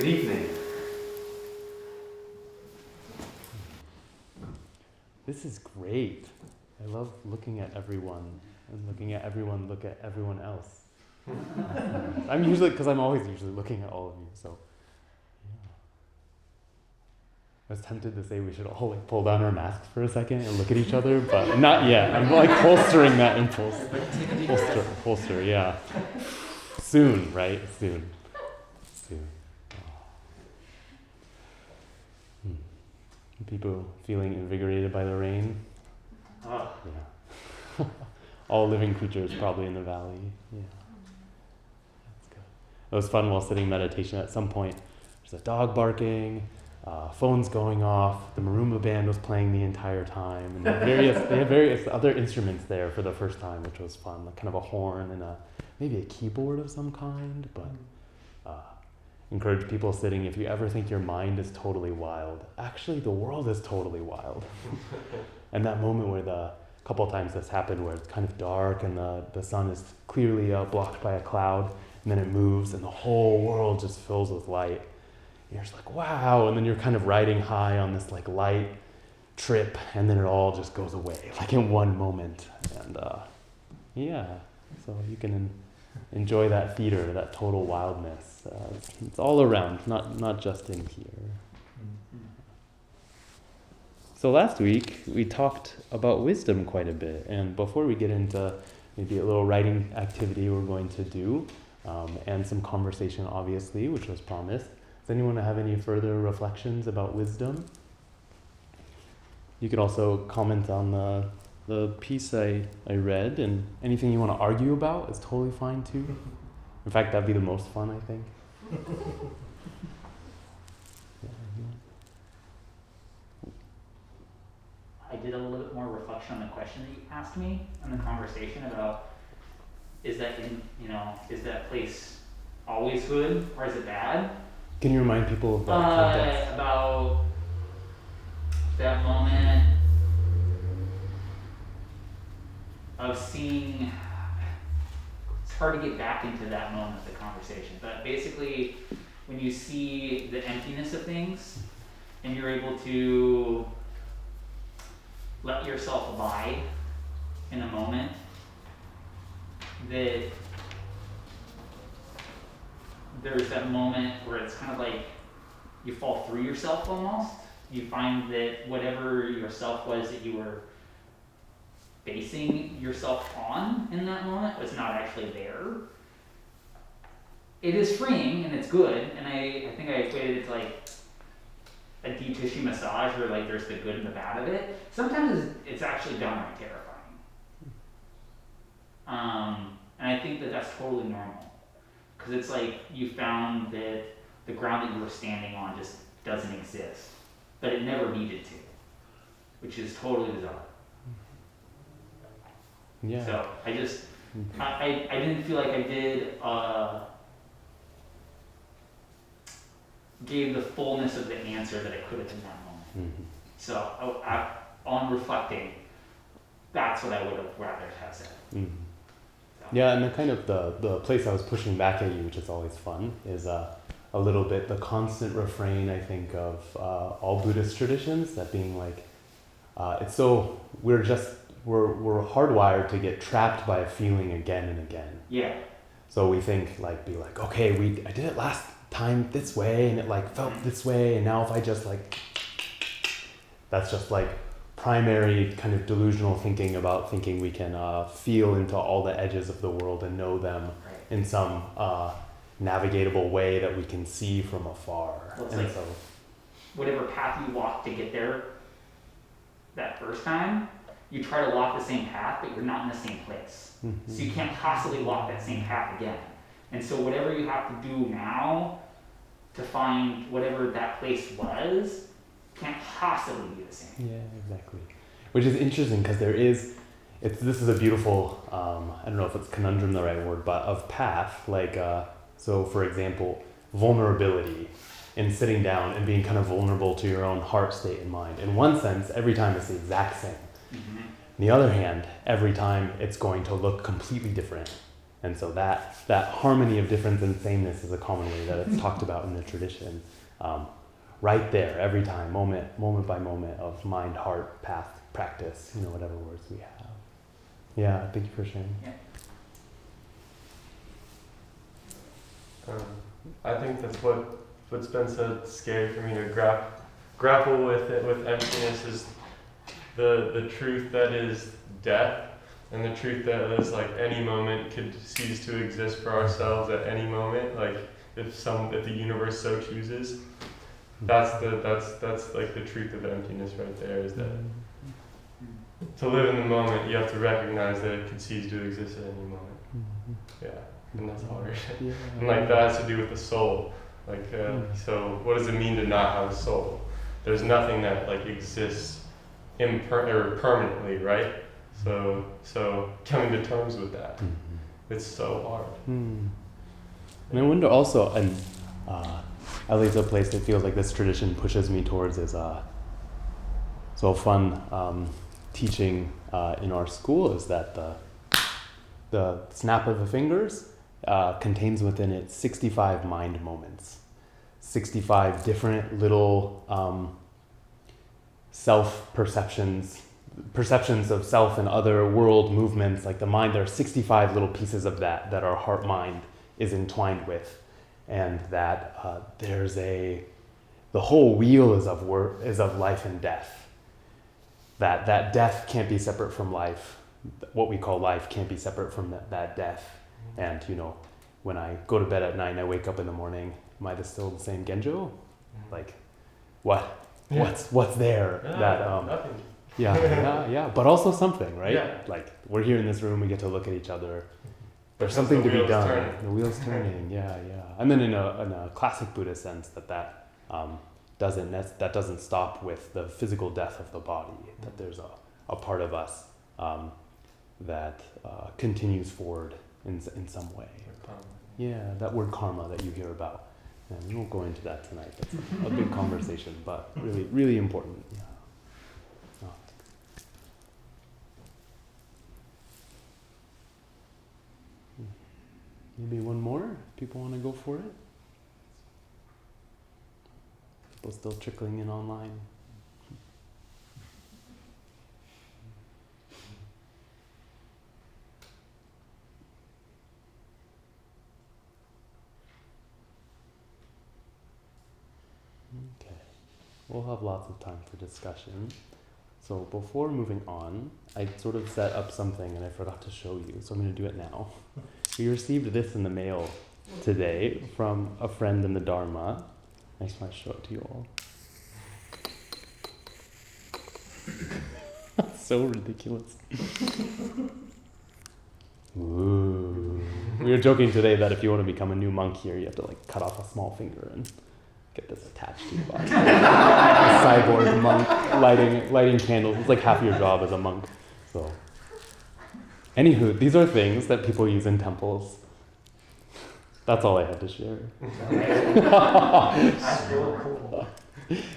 Good evening. This is great. I love looking at everyone and looking at everyone look at everyone else. because I'm always usually looking at all of you, so yeah. I was tempted to say we should all like pull down our masks for a second and look at each other, but not yet. I'm like holstering that impulse. Holster, yeah. Soon, right? Soon. People feeling invigorated by the rain. Oh. Yeah. All living creatures probably in the valley. Yeah. That's good. It was fun while sitting meditation. At some point, there's a dog barking, phones going off. The marimba band was playing the entire time, and they had various other instruments there for the first time, which was fun. Like kind of a horn and maybe a keyboard of some kind. But encourage people sitting, if you ever think your mind is totally wild, actually the world is totally wild. And that moment where a couple of times this happened where it's kind of dark and the sun is clearly blocked by a cloud, and then it moves and the whole world just fills with light. And you're just like, wow, and then you're kind of riding high on this like light trip, and then it all just goes away, like in one moment. And so you can enjoy that theater, that total wildness. It's all around, not just in here. So last week we talked about wisdom quite a bit, and before we get into maybe a little writing activity we're going to do, and some conversation obviously, which was promised, does anyone have any further reflections about wisdom? You could also comment on the piece I read, and anything you want to argue about is totally fine too. In fact, that'd be the most fun, I think. I did a little bit more reflection on the question that you asked me in the conversation about is that place always good or is it bad? Can you remind people of that context? About that moment of seeing, it's hard to get back into that moment of the conversation, but basically when you see the emptiness of things and you're able to let yourself abide in a moment, that there's that moment where it's kind of like you fall through yourself almost. You find that whatever yourself was that you were basing yourself on in that moment was not actually there. It is freeing and it's good, and I think I equated it to like a deep tissue massage where like there's the good and the bad of it. Sometimes it's actually downright terrifying. And I think that that's totally normal. Because it's like you found that the ground that you were standing on just doesn't exist. But it never needed to. Which is totally bizarre. Yeah. So I didn't feel like I did gave the fullness of the answer that I could have in that moment. Mm-hmm. So on reflecting, that's what I would have rather have said. Mm-hmm. So. Yeah, and the kind of the place I was pushing back at you, which is always fun, is a little bit the constant refrain, I think, of all Buddhist traditions, that being like, it's so, we're hardwired to get trapped by a feeling again and again. Yeah. So we think okay, I did it last time this way and it like felt this way, and now if I just like, that's just like primary kind of delusional thinking about thinking we can feel into all the edges of the world and know them in some navigatable way that we can see from afar. Well, it's and like so whatever path you walked to get there that first time, you try to walk the same path, but you're not in the same place. Mm-hmm. So you can't possibly walk that same path again. And so whatever you have to do now to find whatever that place was can't possibly be the same. Yeah, exactly. Which is interesting because this is a beautiful, I don't know if it's conundrum the right word, but of path, like, so for example, vulnerability in sitting down and being kind of vulnerable to your own heart state and mind. In one sense, every time it's the exact same. Mm-hmm. On the other hand, every time it's going to look completely different. And so that harmony of difference and sameness is a common way that it's talked about in the tradition. Right there, every time, moment by moment of mind, heart, path, practice, whatever words we have. Yeah, thank you for sharing. Yeah. I think that's what's been so scary for me to grapple with it, with emptiness, is the truth that is death, and the truth that is like any moment could cease to exist for ourselves at any moment. Like if the universe so chooses, that's like the truth of emptiness right there. Is that to live in the moment, you have to recognize that it could cease to exist at any moment. Yeah. And that's hard. Yeah. And like that has to do with the soul. Like, so what does it mean to not have a soul? There's nothing that like exists permanently, right? So coming to terms with that, it's so hard. And I wonder also, and at least a place that feels like this tradition pushes me towards is so fun teaching in our school is that the snap of the fingers contains within it 65 mind moments, 65 different little self-perceptions of self and other world movements. Like the mind, there are 65 little pieces of that our heart-mind is entwined with, and that there's the whole wheel is of life and death. That death can't be separate from life. What we call life can't be separate from that death. And when I go to bed at night and I wake up in the morning, am I still the same Genjo? Like, what? Yeah. What's there? Nothing. Yeah. But also something, right? Yeah. Like we're here in this room, we get to look at each other. There's something to be done. Turning. The wheel's turning. Yeah. And then in a classic Buddhist sense, that doesn't stop with the physical death of the body. That there's a part of us that continues forward in some way. Yeah, that word karma that you hear about. And we won't go into that tonight. That's a big conversation, but really, really important. Yeah. Oh. Maybe one more? People want to go for it? People still trickling in online? Okay, we'll have lots of time for discussion. So before moving on, I sort of set up something and I forgot to show you, so I'm going to do it now. We received this in the mail today from a friend in the Dharma. I just want to show it to you all. So ridiculous. Ooh. We were joking today that if you want to become a new monk here, you have to cut off a small finger and get this attached to your body. A cyborg monk lighting candles. It's like half your job as a monk. So, anywho, these are things that people use in temples. That's all I had to share. That's really cool.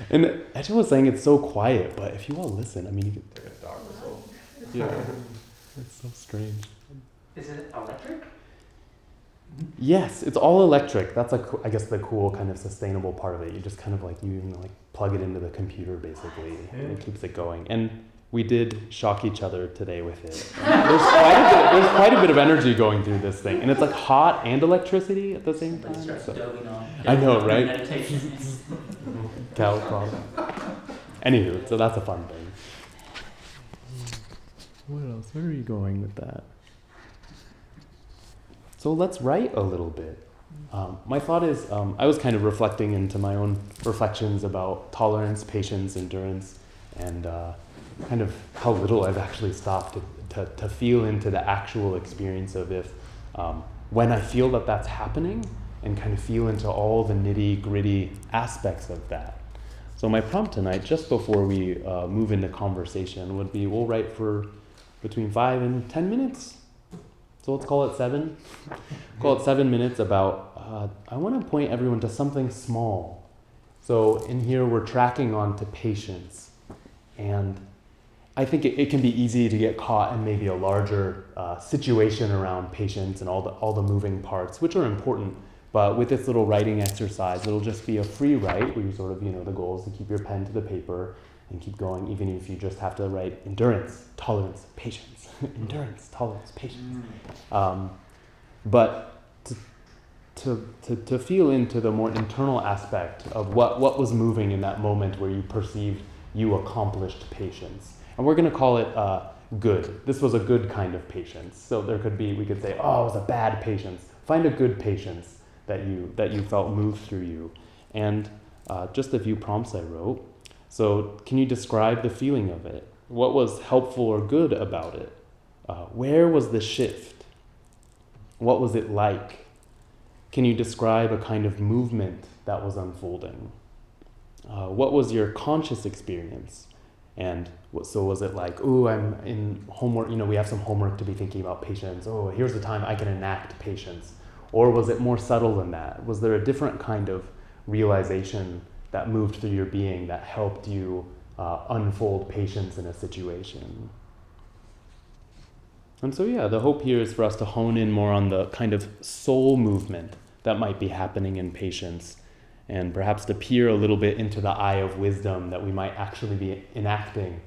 And Etcha was saying it's so quiet, but if you all listen, I mean, you can. Like a dog whistle. Yeah, it's so strange. Is it electric? Yes, it's all electric. That's I guess the cool kind of sustainable part of it. You just kind of plug it into the computer basically, and it keeps it going. And we did shock each other today with it. There's quite a bit of energy going through this thing, and it's like hot and electricity at the same time. So. I know, right? Cow problem. Anywho, so that's a fun thing. What else? Where are you going with that? So let's write a little bit. My thought is, I was kind of reflecting into my own reflections about tolerance, patience, endurance, and kind of how little I've actually stopped to feel into the actual experience of if, when I feel that that's happening, and kind of feel into all the nitty-gritty aspects of that. So my prompt tonight, just before we move into conversation, would be we'll write for between 5 and 10 minutes. So let's call it 7. Call it 7 minutes about, I want to point everyone to something small. So in here we're tracking on to patience. And I think it can be easy to get caught in maybe a larger situation around patience and all the moving parts, which are important. But with this little writing exercise, it'll just be a free write where you sort of, the goal is to keep your pen to the paper and keep going, even if you just have to write endurance, tolerance, patience, endurance, tolerance, patience. But to feel into the more internal aspect of what was moving in that moment where you perceived you accomplished patience. And we're going to call it good. This was a good kind of patience. So we could say, oh, it was a bad patience. Find a good patience that you felt move through you. And just a few prompts I wrote. So can you describe the feeling of it? What was helpful or good about it? Where was the shift? What was it like? Can you describe a kind of movement that was unfolding? What was your conscious experience? And so was it like, oh, I'm in homework, we have some homework to be thinking about patience. Oh, here's the time I can enact patience. Or was it more subtle than that? Was there a different kind of realization that moved through your being that helped you unfold patience in a situation? And so, the hope here is for us to hone in more on the kind of soul movement that might be happening in patience, and perhaps to peer a little bit into the eye of wisdom that we might actually be enacting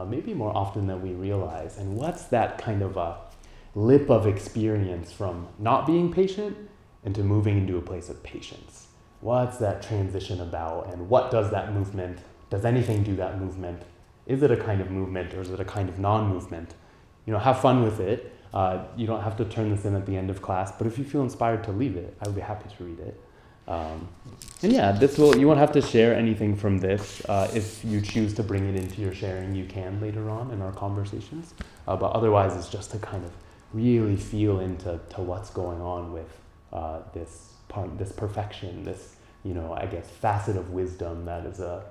maybe more often than we realize. And what's that kind of a lip of experience from not being patient into moving into a place of patience? What's that transition about, and what does that movement, does anything do that movement? Is it a kind of movement, or is it a kind of non-movement? Have fun with it. You don't have to turn this in at the end of class, but if you feel inspired to leave it, I would be happy to read it. You won't have to share anything from this. If you choose to bring it into your sharing, you can later on in our conversations. But otherwise, it's just to kind of really feel into what's going on with this perfection, this facet of wisdom that is a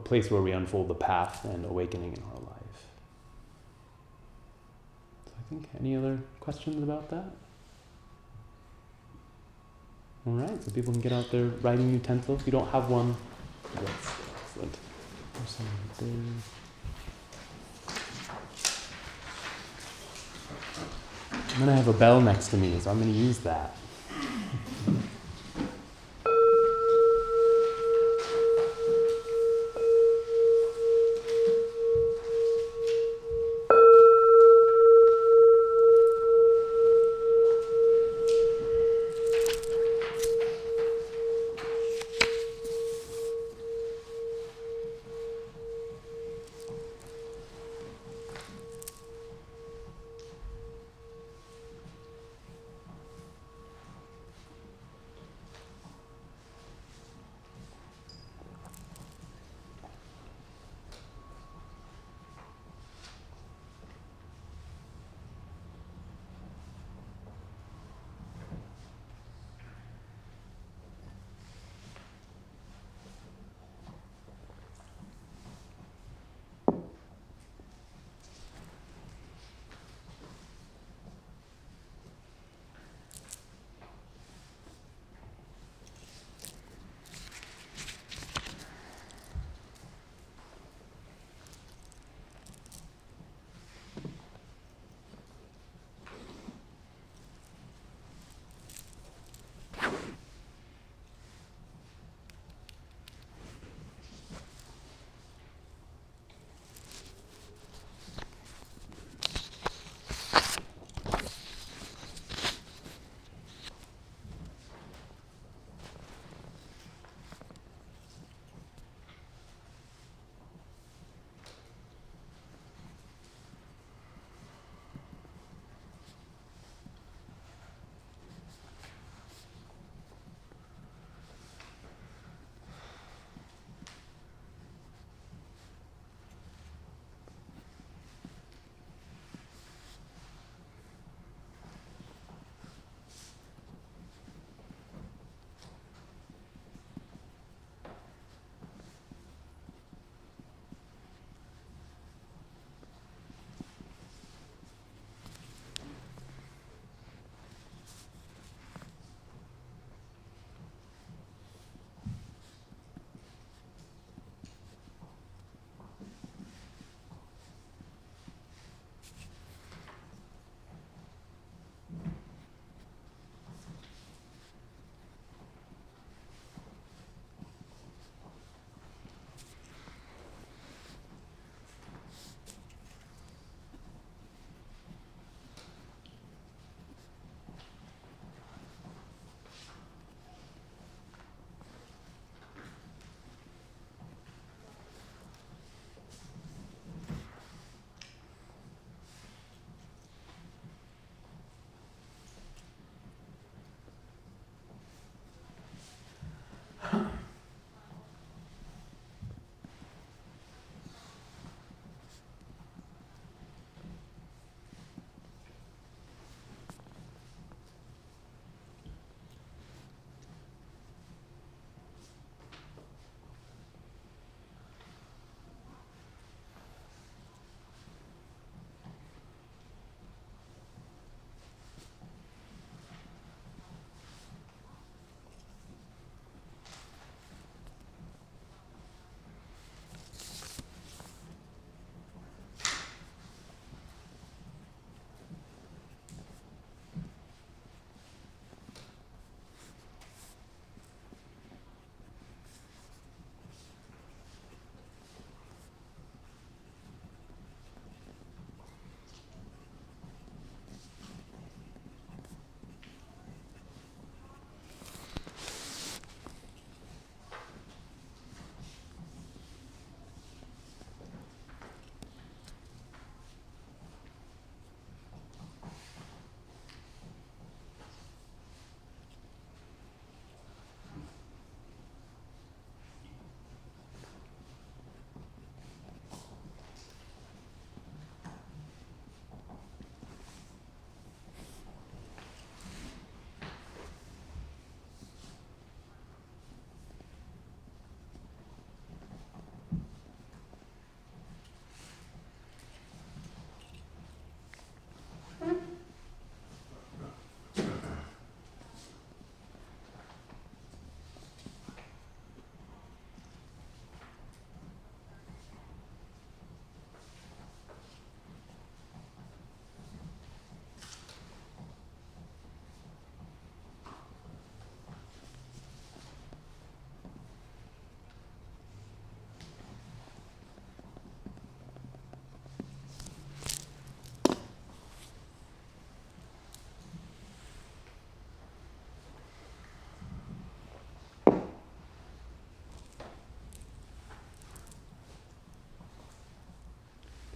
place where we unfold the path and awakening in our life. So I think, any other questions about that? All right, so people can get out their writing utensils. If you don't have one, that's excellent. There's some right there. I'm gonna have a bell next to me, so I'm gonna use that.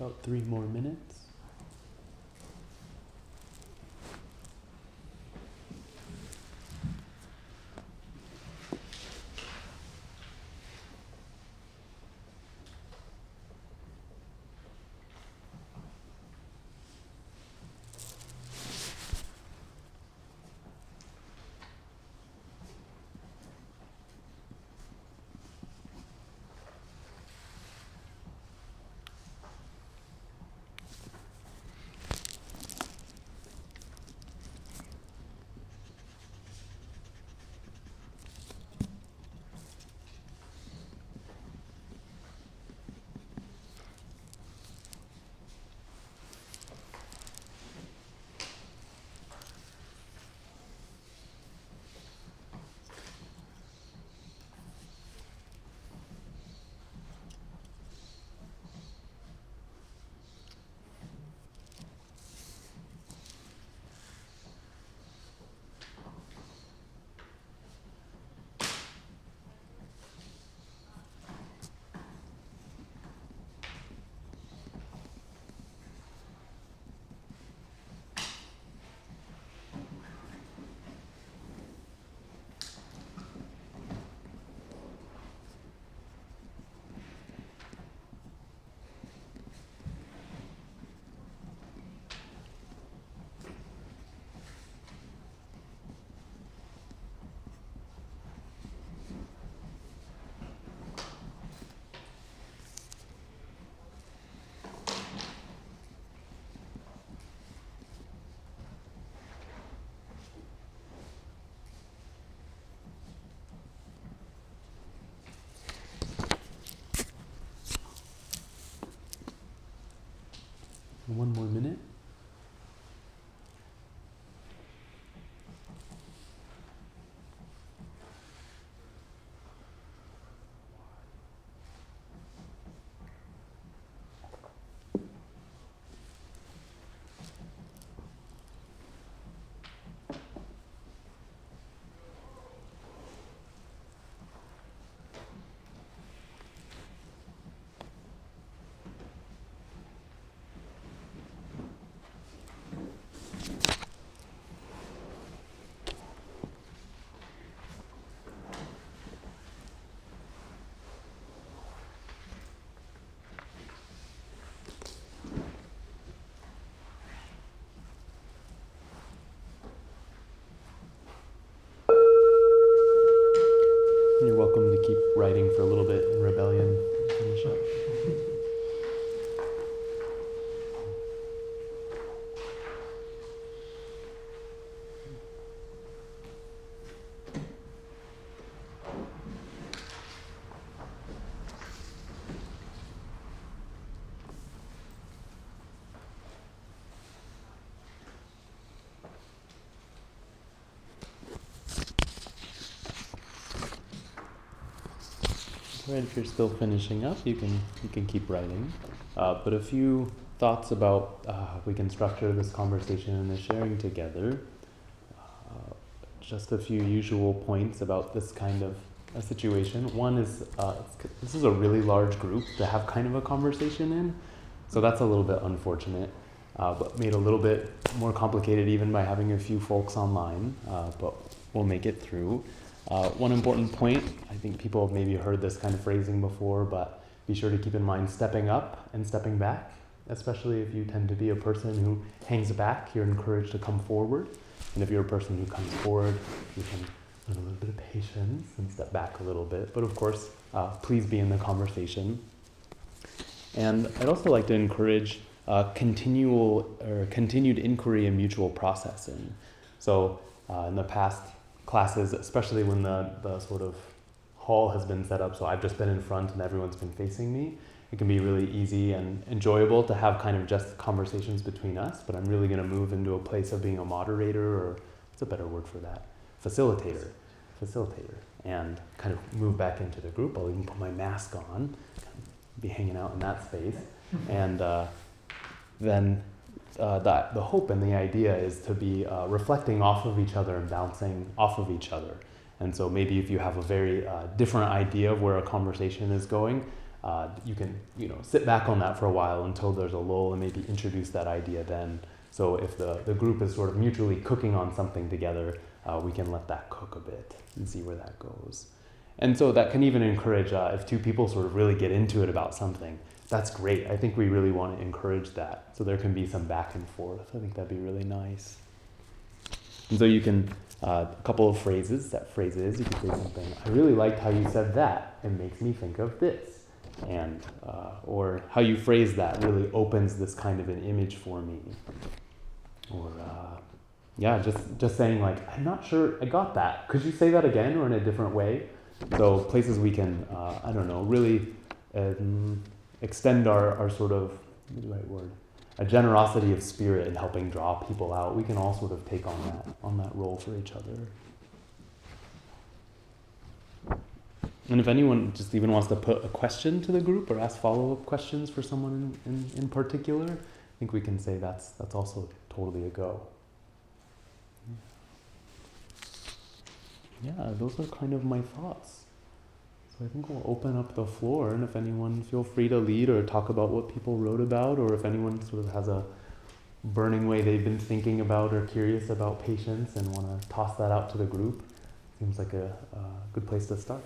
about 3 more minutes. One more minute. You're welcome to keep writing for a little bit in rebellion. Finish up. Right, if you're still finishing up, you can keep writing. But a few thoughts about we can structure this conversation and the sharing together. Just a few usual points about this kind of a situation. One is this is a really large group to have kind of a conversation in, so that's a little bit unfortunate, but made a little bit more complicated even by having a few folks online, but we'll make it through. One important point, I think people have maybe heard this kind of phrasing before, but be sure to keep in mind stepping up and stepping back, especially if you tend to be a person who hangs back, you're encouraged to come forward. And if you're a person who comes forward, you can learn a little bit of patience and step back a little bit. But of course, please be in the conversation. And I'd also like to encourage continued inquiry and mutual processing. So in the past classes, especially when the sort of hall has been set up, so I've just been in front and everyone's been facing me, it can be really easy and enjoyable to have kind of just conversations between us, but I'm really going to move into a place of being a moderator, or what's a better word for that? Facilitator, and kind of move back into the group. I'll even put my mask on, kind of be hanging out in that space, and then the hope and the idea is to be reflecting off of each other and bouncing off of each other. And so maybe if you have a very different idea of where a conversation is going, you can, sit back on that for a while until there's a lull and maybe introduce that idea then. So if the group is sort of mutually cooking on something together, we can let that cook a bit and see where that goes. And so that can even encourage, if two people sort of really get into it about something, that's great. I think we really want to encourage that. So there can be some back and forth. I think that'd be really nice. And so you can, a couple of phrases, you can say something, I really liked how you said that. It makes me think of this. And, or how you phrase that really opens this kind of an image for me. Or, just saying like, I'm not sure I got that. Could you say that again or in a different way? So places we can, really extend our sort of, what's the right word? A generosity of spirit in helping draw people out. We can all sort of take on that role for each other. And if anyone just even wants to put a question to the group or ask follow-up questions for someone in particular, I think we can say that's also totally a go. Yeah, those are kind of my thoughts. So I think we'll open up the floor, and if anyone, feel free to lead or talk about what people wrote about, or if anyone sort of has a burning way they've been thinking about or curious about patience and want to toss that out to the group, seems like a good place to start.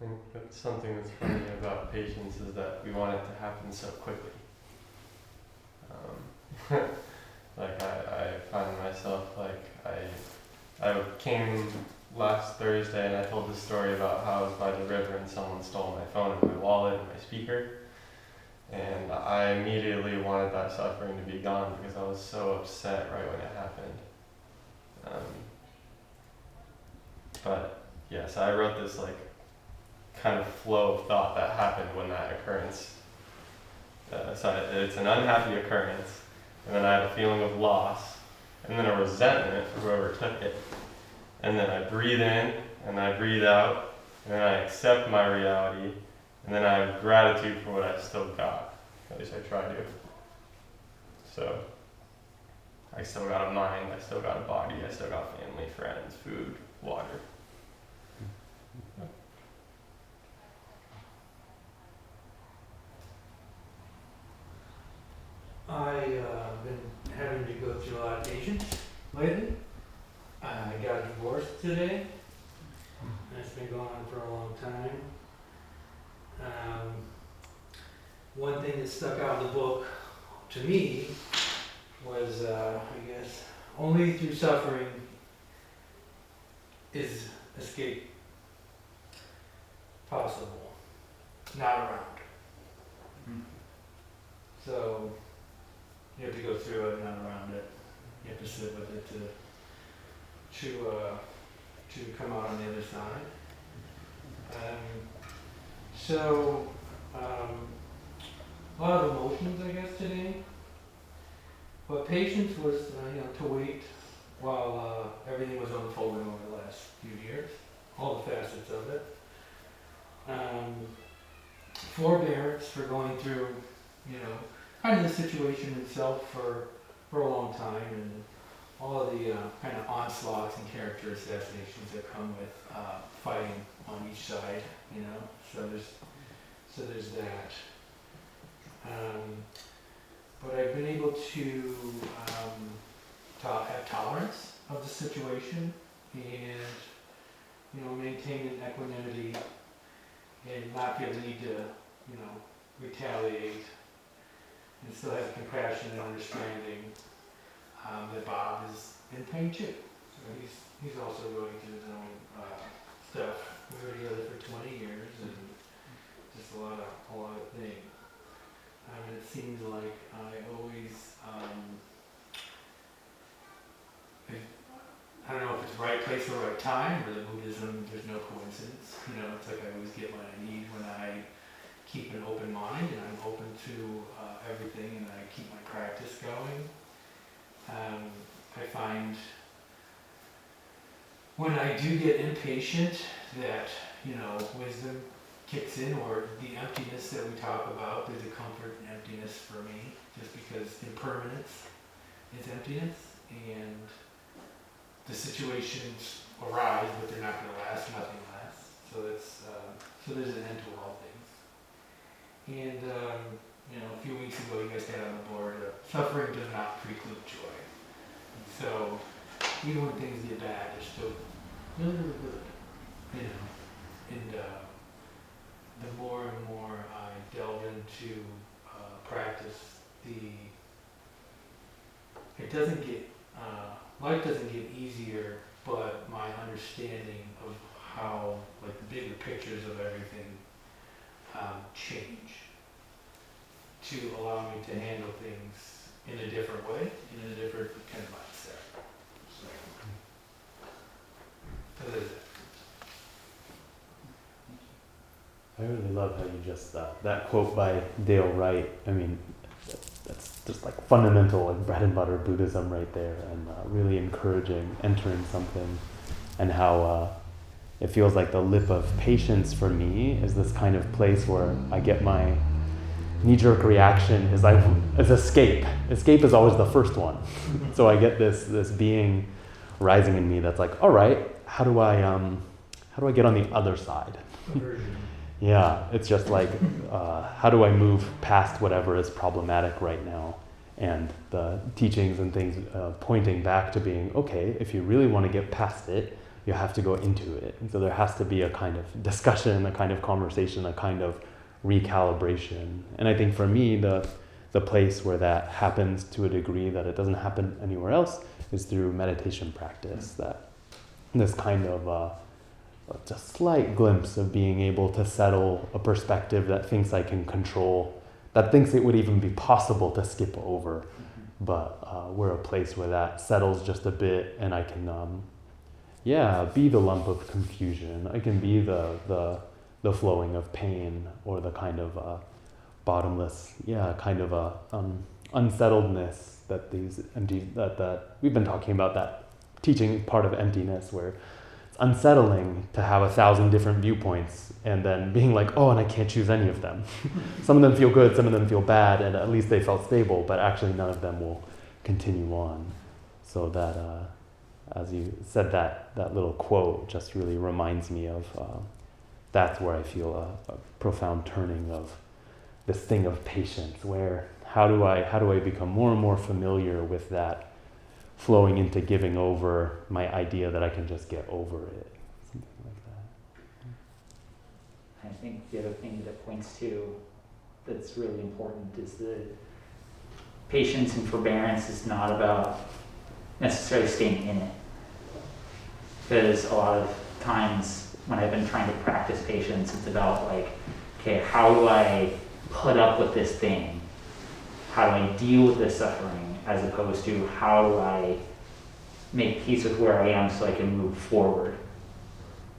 I think that's something that's funny about patience is that we want it to happen so quickly. Like I find myself I came last Thursday and I told this story about how I was by the river and someone stole my phone and my wallet and my speaker. And I immediately wanted that suffering to be gone because I was so upset right when it happened. But yes, I wrote this kind of flow of thought that happened when that occurrence. So it's an unhappy occurrence, and then I have a feeling of loss, and then a resentment for whoever took it. And then I breathe in, and I breathe out, and then I accept my reality, and then I have gratitude for what I still got. At least I try to. So I still got a mind, I still got a body, I still got family, friends, food, water. I've been having to go through a lot of patience lately. I got divorced today. That's been going on for a long time. One thing that stuck out in the book to me was, only through suffering is escape possible, not around. So you have to go through it, not around it. You have to sit with it to come out on the other side. A lot of emotions, I guess, today. But patience was, to wait while everything was unfolding over the last few years, all the facets of it. Forbearance for going through, kind of the situation itself for a long time, and all of the kind of onslaughts and character assassinations that come with fighting on each side, So there's that. But I've been able to have tolerance of the situation and, maintain an equanimity and not feel the need to, retaliate, and still have compassion and understanding that Bob is in pain too. So he's also going through his own stuff. We were together for 20 years and just a lot of things. It seems like I always, I don't know if it's the right place or right time, or the Buddhism, there's no coincidence. It's like I always get what I need when I keep an open mind and I'm open to everything and I keep my practice going. I find when I do get impatient that, wisdom kicks in, or the emptiness that we talk about. There's a comfort in emptiness for me, just because impermanence is emptiness, and the situations arise, but they're not going to last. Nothing lasts. So it's so there's an end to all things. And a few weeks ago, you guys had on the board, suffering does not preclude joy. So even when things get bad, they're still really, really good. And the more and more I delve into practice, life doesn't get easier, but my understanding of how, like, the bigger pictures of everything change to allow me to handle things in a different way, in a different kind of mindset. So that is it. I really love how you just, that quote by Dale Wright, I mean, that's just like fundamental, like bread and butter Buddhism right there, and really encouraging entering something, and how it feels like the lip of patience for me is this kind of place where I get my knee-jerk reaction is escape. Escape is always the first one. So I get this being rising in me that's like, all right, how do I get on the other side? Yeah, it's just like, how do I move past whatever is problematic right now? And the teachings and things pointing back to being, okay, if you really want to get past it, you have to go into it. And so there has to be a kind of discussion, a kind of conversation, a kind of recalibration. And I think for me, the place where that happens to a degree that it doesn't happen anywhere else is through meditation practice. That this kind of just slight glimpse of being able to settle a perspective that thinks I can control, that thinks it would even be possible to skip over. But we're a place where that settles just a bit, and I can, be the lump of confusion. I can be the flowing of pain, or the kind of bottomless, kind of unsettledness that that we've been talking about, that teaching part of emptiness, where it's unsettling to have 1,000 different viewpoints and then being like, oh, and I can't choose any of them. Some of them feel good, some of them feel bad, and at least they felt stable, but actually none of them will continue on. So that, as you said, that little quote just really reminds me of that's where I feel a profound turning of this thing of patience, where how do I become more and more familiar with that flowing into giving over my idea that I can just get over it, something like that. I think the other thing that it points to that's really important is that patience and forbearance is not about necessarily staying in it. Because a lot of times when I've been trying to practice patience, it's about like, okay, how do I put up with this thing? How do I deal with this suffering? As opposed to how do I make peace with where I am so I can move forward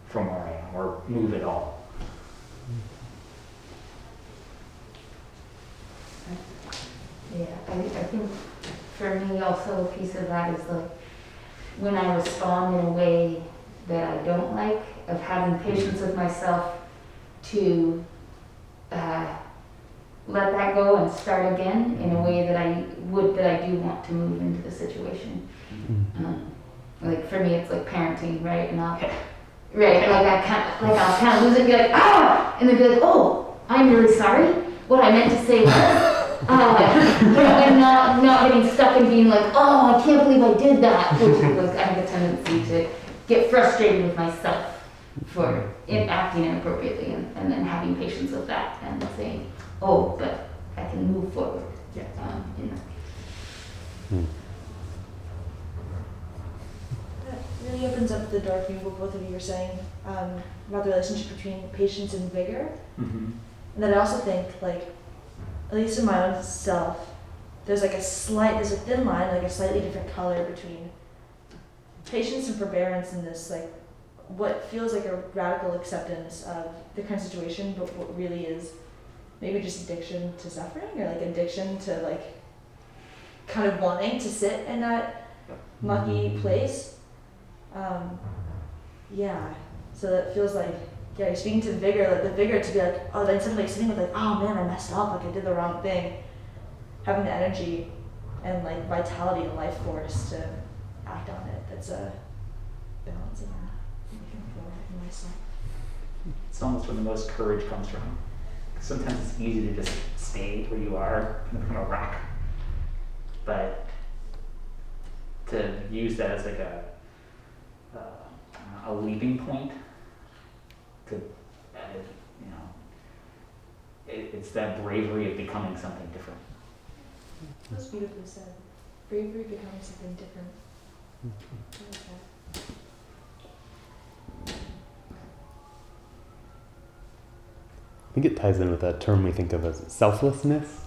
from where I am, or move at all. Yeah, I think for me also a piece of that is like when I respond in a way that I don't like, of having patience with myself to let that go and start again in a way that I do want to move into the situation. Like for me, it's like parenting, right? And I'll kind of lose it and be like, ah, and then be like, oh, I'm really sorry. What I meant to say was, and not getting stuck and being like, oh, I can't believe I did that. Which is like I have a tendency to get frustrated with myself for acting inappropriately, and then having patience with that and saying, oh, but I can move forward. In that. That really opens up the door for me, what both of you were saying about the relationship between patience and vigor. Mm-hmm. And then I also think, like, at least in my own self, there's a thin line, like a slightly different color between patience and forbearance in this, like, what feels like a radical acceptance of the current situation, but what really is maybe just addiction to suffering, or like addiction to like kind of wanting to sit in that mucky place. So that feels like yeah, you're speaking to vigor, like the vigor to be like, oh, then somebody sitting with like, oh man, I messed up, like I did the wrong thing. Having the energy and like vitality and life force to act on it. That's a balance in that. I'm looking for in myself. It's almost where the most courage comes from. Sometimes it's easy to just stay where you are and become a rock. But to use that as like a leaping point to, you know, it's that bravery of becoming something different. That's beautifully said. Bravery becoming something different. I like that. I think it ties in with that term we think of as selflessness,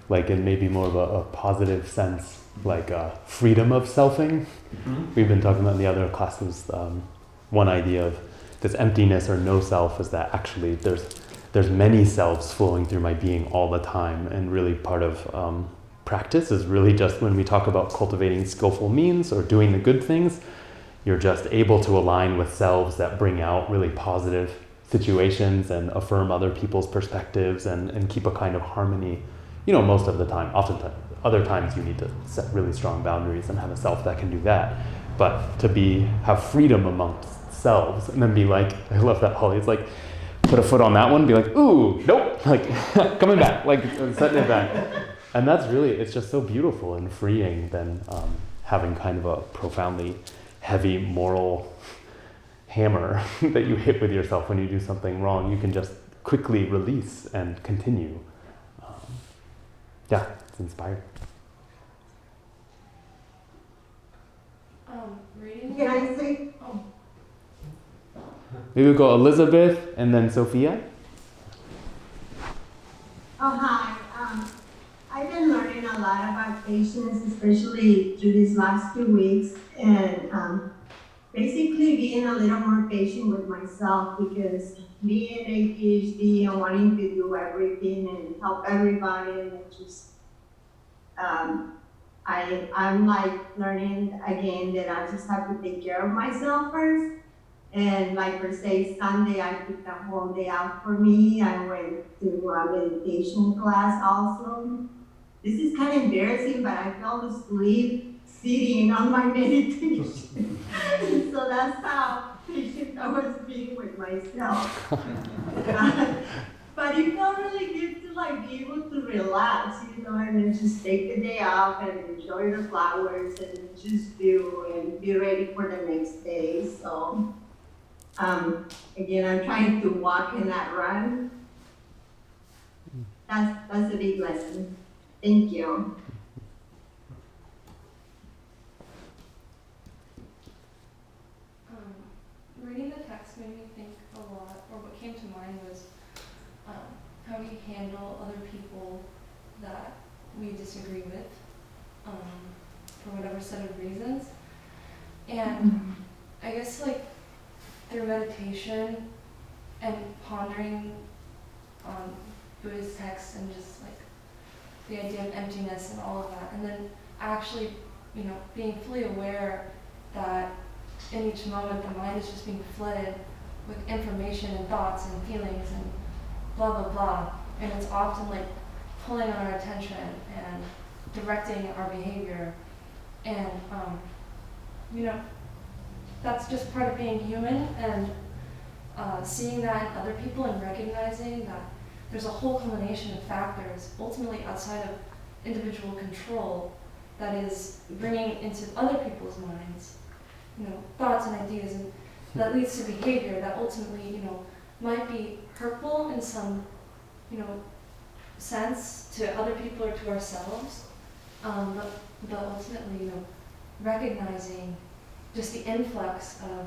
like in maybe more of a positive sense, like freedom of selfing. We've been talking about in the other classes, one idea of this emptiness or no self is that actually there's many selves flowing through my being all the time, and really part of practice is really just when we talk about cultivating skillful means or doing the good things, you're just able to align with selves that bring out really positive situations and affirm other people's perspectives and keep a kind of harmony, most of the time. Oftentimes, other times you need to set really strong boundaries and have a self that can do that. But to have freedom amongst selves and then be like, I love that Holly, it's like, put a foot on that one, be like, ooh, nope, like coming back, like setting it back. And that's really, it's just so beautiful and freeing than having kind of a profoundly heavy moral hammer that you hit with yourself when you do something wrong. You can just quickly release and continue. Yeah, it's inspiring. Reading. Can I say? Oh. Maybe we'll go Elizabeth and then Sophia. Oh, hi. I've been learning a lot about patience, especially through these last 2 weeks, and basically being a little more patient with myself, because being ADHD and wanting to do everything and help everybody, and it just I'm like learning again that I just have to take care of myself first. And like per se, Sunday I took the whole day out for me. I went to a meditation class also. This is kind of embarrassing, but I fell asleep sitting on my meditation. So that's how patient I was being with myself. But it felt really good to like be able to relax, and then just take the day off and enjoy the flowers and just do and be ready for the next day. So again, I'm trying to walk and not run. That's a big lesson. Thank you. Reading the text made me think a lot, or what came to mind was how we handle other people that we disagree with for whatever set of reasons. And I guess like through meditation and pondering on Buddhist texts and just like the idea of emptiness and all of that, and then actually, being fully aware that in each moment the mind is just being flooded with information and thoughts and feelings and blah blah blah, and it's often like pulling on our attention and directing our behavior, and that's just part of being human, and seeing that in other people and recognizing that there's a whole combination of factors ultimately outside of individual control that is bringing into other people's minds thoughts and ideas, and that leads to behavior that ultimately might be hurtful in some sense to other people or to ourselves, but ultimately recognizing just the influx of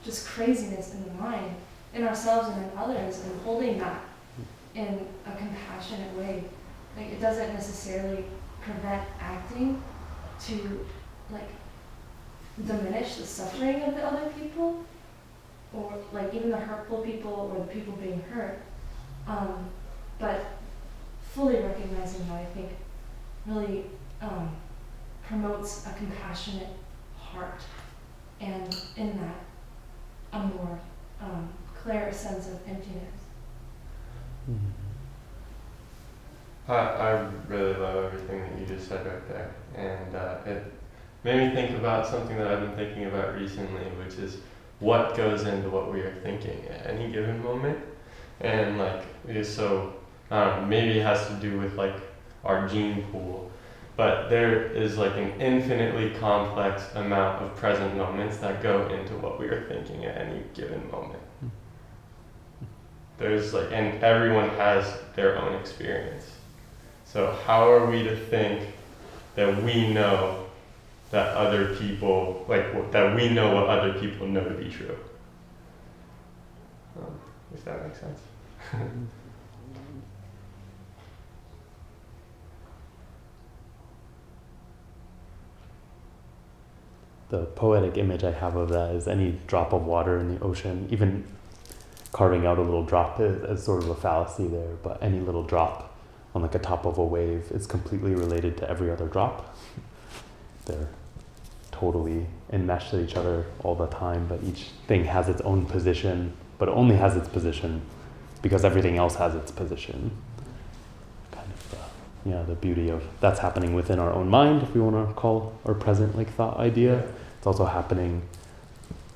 just craziness in the mind, in ourselves and in others, and holding that in a compassionate way. Like, it doesn't necessarily prevent acting to like diminish the suffering of the other people, or like even the hurtful people or the people being hurt, but fully recognizing that, I think, really promotes a compassionate heart, and in that a more declare a sense of emptiness. I really love everything that you just said right there, and it made me think about something that I've been thinking about recently, which is what goes into what we are thinking at any given moment. And like, so maybe it has to do with like our gene pool, but there is like an infinitely complex amount of present moments that go into what we are thinking at any given moment. There's like, and everyone has their own experience. So how are we to think that we know that other people, that we know what other people know to be true? If that makes sense. The poetic image I have of that is any drop of water in the ocean, even carving out a little drop is sort of a fallacy there, but any little drop on like a top of a wave is completely related to every other drop. They're totally enmeshed with each other all the time, but each thing has its own position, but it only has its position because everything else has its position. Kind of the beauty of that's happening within our own mind, if we want to call our present like thought idea. Yeah. It's also happening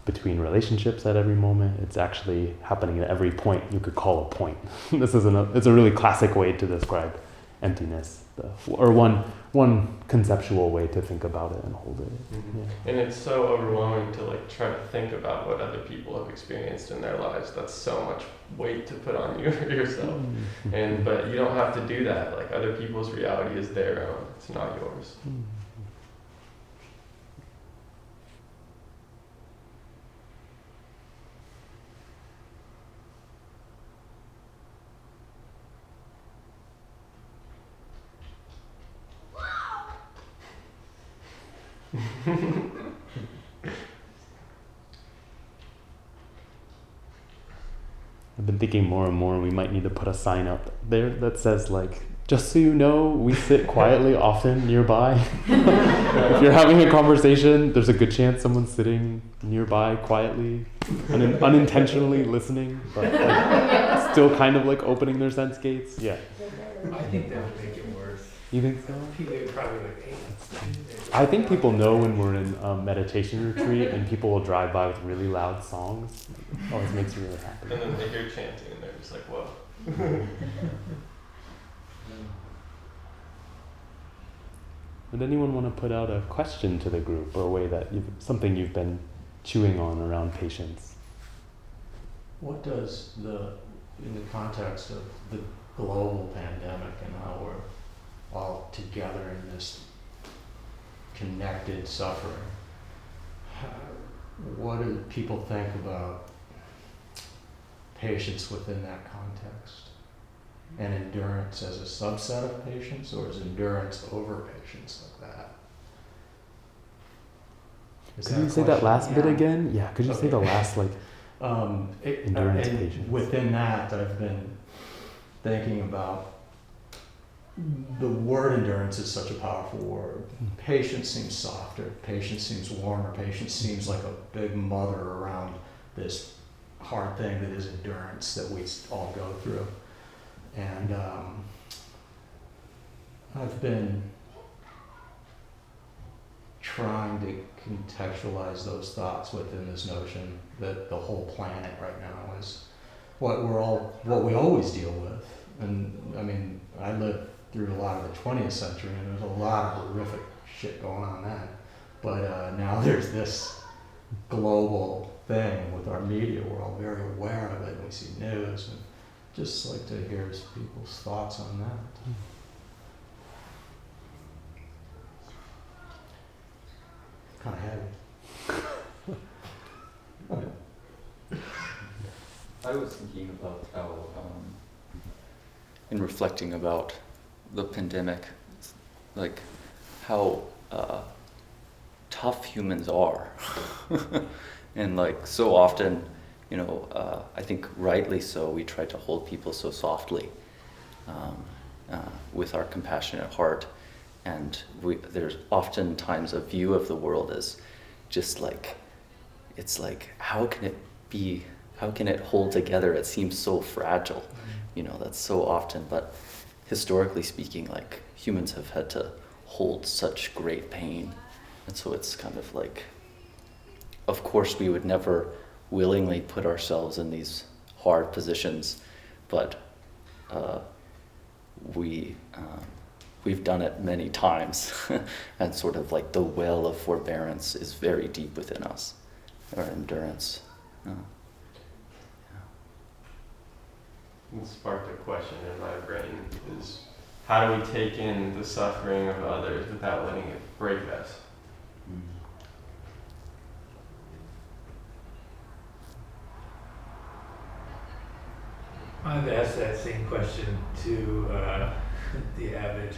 between relationships at every moment. It's actually happening at every point you could call a point. It's a really classic way to describe emptiness, or one conceptual way to think about it and hold it. Mm-hmm. Yeah. And it's so overwhelming to like try to think about what other people have experienced in their lives. That's so much weight to put on you yourself. Mm-hmm. But you don't have to do that. Like other people's reality is their own. It's not yours. Mm-hmm. I've been thinking more and more we might need to put a sign up there that says like, just so you know, we sit quietly often nearby. If you're having a conversation, there's a good chance someone's sitting nearby quietly, unintentionally listening, but like, still kind of like opening their sense gates. Yeah. I think that would make it worse. You think so? People would probably like, hey, I think people know when we're in a meditation retreat and people will drive by with really loud songs. It always makes me really happy. And then they hear chanting and they're just like, whoa. Would anyone want to put out a question to the group or a way that something you've been chewing on around patience? What does in the context of the global pandemic and how we're all together in this connected suffering, what do people think about patience within that context? And endurance as a subset of patience, or is endurance over patience like that? Could you say that last bit again? Yeah, could you say the last endurance and patience? within that, I've been thinking about the word endurance is such a powerful word. Patience seems softer, patience seems warmer, patience seems like a big mother around this hard thing that is endurance that we all go through. And I've been trying to contextualize those thoughts within this notion that the whole planet right now is what we always deal with. And I mean, I lived through a lot of the 20th century and there's a lot of horrific shit going on then. But now there's this global thing with our media. We're all very aware of it and we see news, and just like to hear people's thoughts on that. Kind of heavy. I was thinking about how, in reflecting about the pandemic, like how tough humans are. And like so often, you know, I think rightly so, we try to hold people so softly with our compassionate heart. And there's oftentimes a view of the world as just like, it's like, how can it be how can it hold together? It seems so fragile, that's so often, but historically speaking, like humans have had to hold such great pain. And so it's kind of like, of course we would never willingly put ourselves in these hard positions, but we've done it many times. And sort of like the well of forbearance is very deep within us, or endurance. It sparked a question in my brain, is how do we take in the suffering of others without letting it break us? I've asked that same question to the avid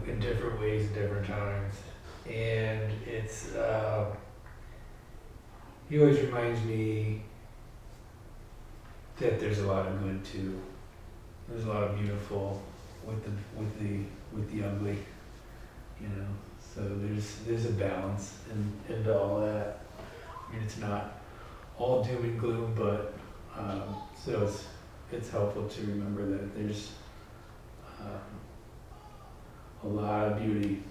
in different ways, different times, and it's he always reminds me that there's a lot of good too. There's a lot of beautiful with the ugly, So there's a balance into all that. I mean, it's not all doom and gloom, but so it's helpful to remember that there's a lot of beauty,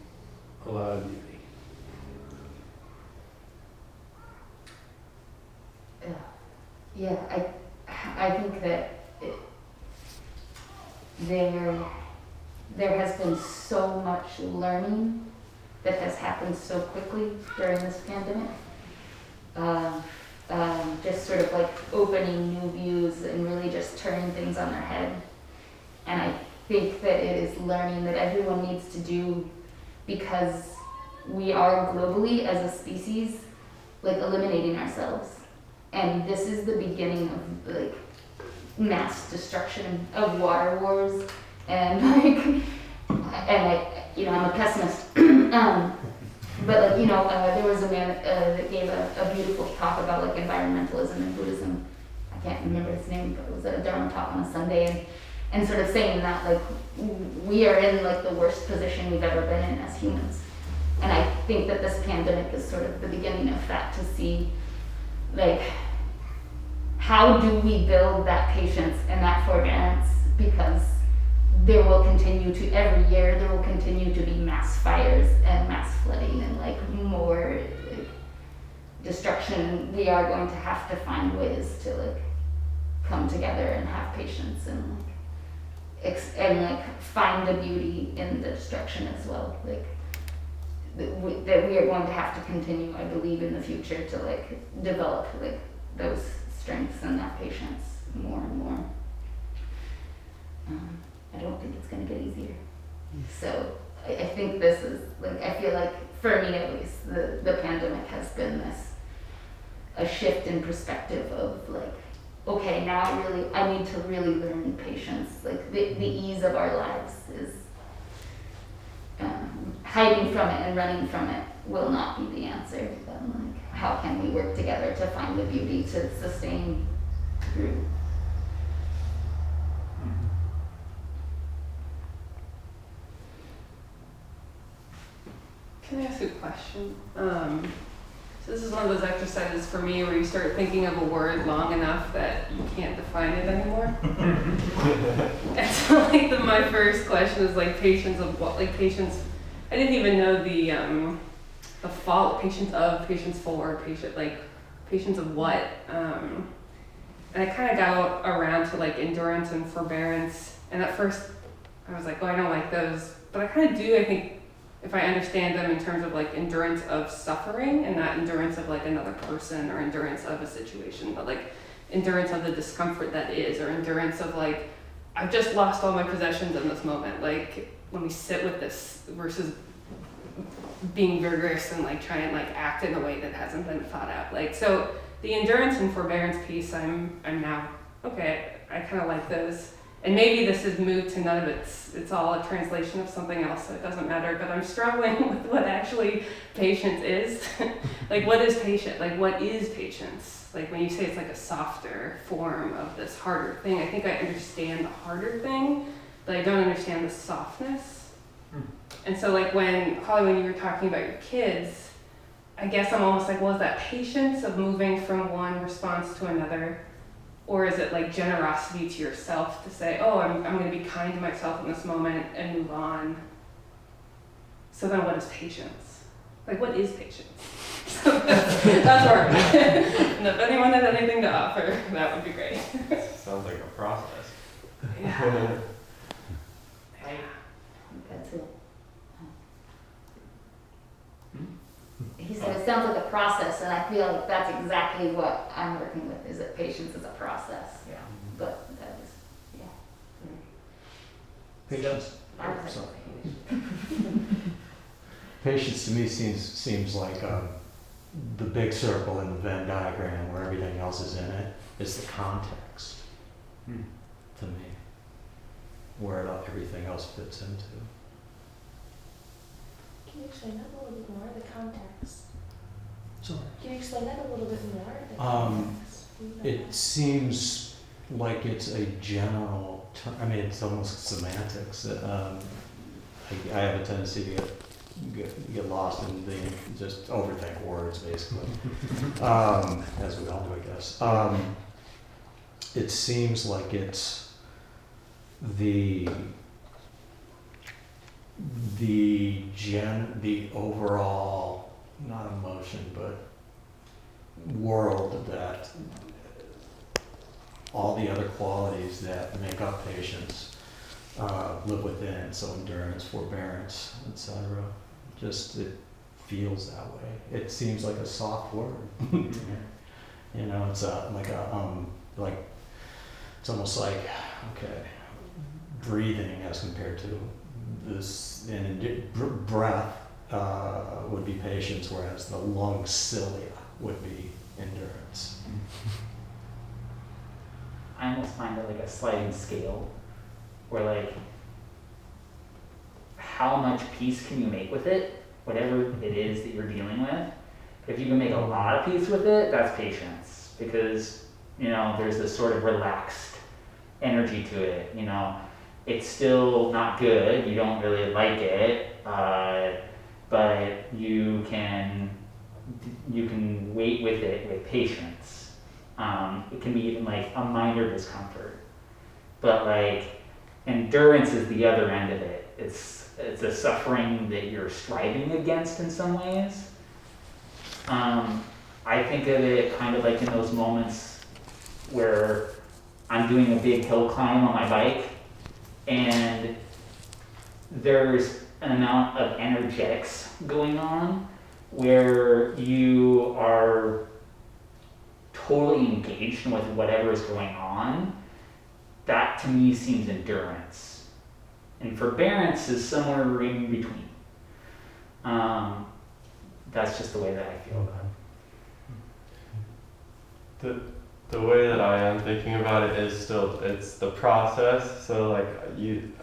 Yeah, I think that there has been so much learning that has happened so quickly during this pandemic. Just sort of like opening new views and really just turning things on their head. And I think that it is learning that everyone needs to do, because we are globally as a species like eliminating ourselves. And this is the beginning of like mass destruction, of water wars, and I'm a pessimist. But there was a man that gave a beautiful talk about like environmentalism and Buddhism. I can't remember his name, but it was a Dharma talk on a Sunday, and sort of saying that like we are in like the worst position we've ever been in as humans. And I think that this pandemic is sort of the beginning of that, to see like how do we build that patience and that forbearance, because there will continue to, every year, there will continue to be mass fires and mass flooding and like more like, destruction. We are going to have to find ways to like come together and have patience and like find the beauty in the destruction as well. Like that we are going to have to continue, I believe, in the future to like develop like those strengths and that patience more and more. I don't think it's going to get easier. So I think this is like, I feel like for me at least, the pandemic has been a shift in perspective of like, okay, now I need to really learn patience. Like the ease of our lives is hiding from it and running from it will not be the answer. Like, how can we work together to find the beauty to sustain through? Can I ask a question? So this is one of those exercises for me where you start thinking of a word long enough that you can't define it anymore. And so like my first question is like patience of what? Like patience, I didn't even know the fault, patience of, patience for, patience of what? And I kind of got around to like endurance and forbearance. And at first I was like, oh, I don't like those. But I kind of do, I think, if I understand them in terms of like endurance of suffering and not endurance of like another person or endurance of a situation, but like endurance of the discomfort that is, or endurance of like, I've just lost all my possessions in this moment. Like, let me sit with this versus being vigorous and like try and like act in a way that hasn't been thought out. Like, so the endurance and forbearance piece, I'm now, okay, I kind of like those. And maybe this has moved to none of it's all a translation of something else, so it doesn't matter, but I'm struggling with what actually patience is. Like, what is patience? Like, what is patience? Like, when you say it's like a softer form of this harder thing, I think I understand the harder thing, but I don't understand the softness. And so, like, when, Holly, when you were talking about your kids, I guess I'm almost like, well, is that patience of moving from one response to another? Or is it like generosity to yourself to say, oh, I'm going to be kind to myself in this moment and move on? So then what is patience? Like, what is patience? So that's where I'm at. And if anyone has anything to offer, that would be great. Sounds like a process. Yeah. That's it. He said it sounds like a process, and I feel like that's exactly what I'm working with, is that patience is a process. Yeah. But that is, yeah. Patience. I was Sorry. like, Patience to me seems like the big circle in the Venn diagram where everything else is in it. It's the context to me, where everything else fits into. Can you explain that a little bit more, the context? Sorry. Can you explain that a little bit more, the Um, context? It seems like it's a general term. I mean, it's almost semantics. I have a tendency to get lost in just overthink words, basically, as we all do, I guess. It seems like it's the overall, not emotion, but world that all the other qualities that make up patience live within. So endurance, forbearance, etc. Just it feels that way. It seems like a soft word. You know, it's like it's almost like breathing as compared to this, and breath would be patience, whereas the lung cilia would be endurance. I almost find it like a sliding scale, where like, how much peace can you make with it, whatever it is that you're dealing with. If you can make a lot of peace with it, that's patience, because, you know, there's this sort of relaxed energy to it, you know. It's still not good, you don't really like it, but you can wait with it with patience. It can be even like a minor discomfort, but like endurance is the other end of it. It's a suffering that you're striving against in some ways. I think of it kind of like in those moments where I'm doing a big hill climb on my bike, and there's an amount of energetics going on where you are totally engaged with whatever is going on. That to me seems endurance. And forbearance is somewhere in between. That's just the way that I feel about it. The way that I am thinking about it is still, it's the process. So like it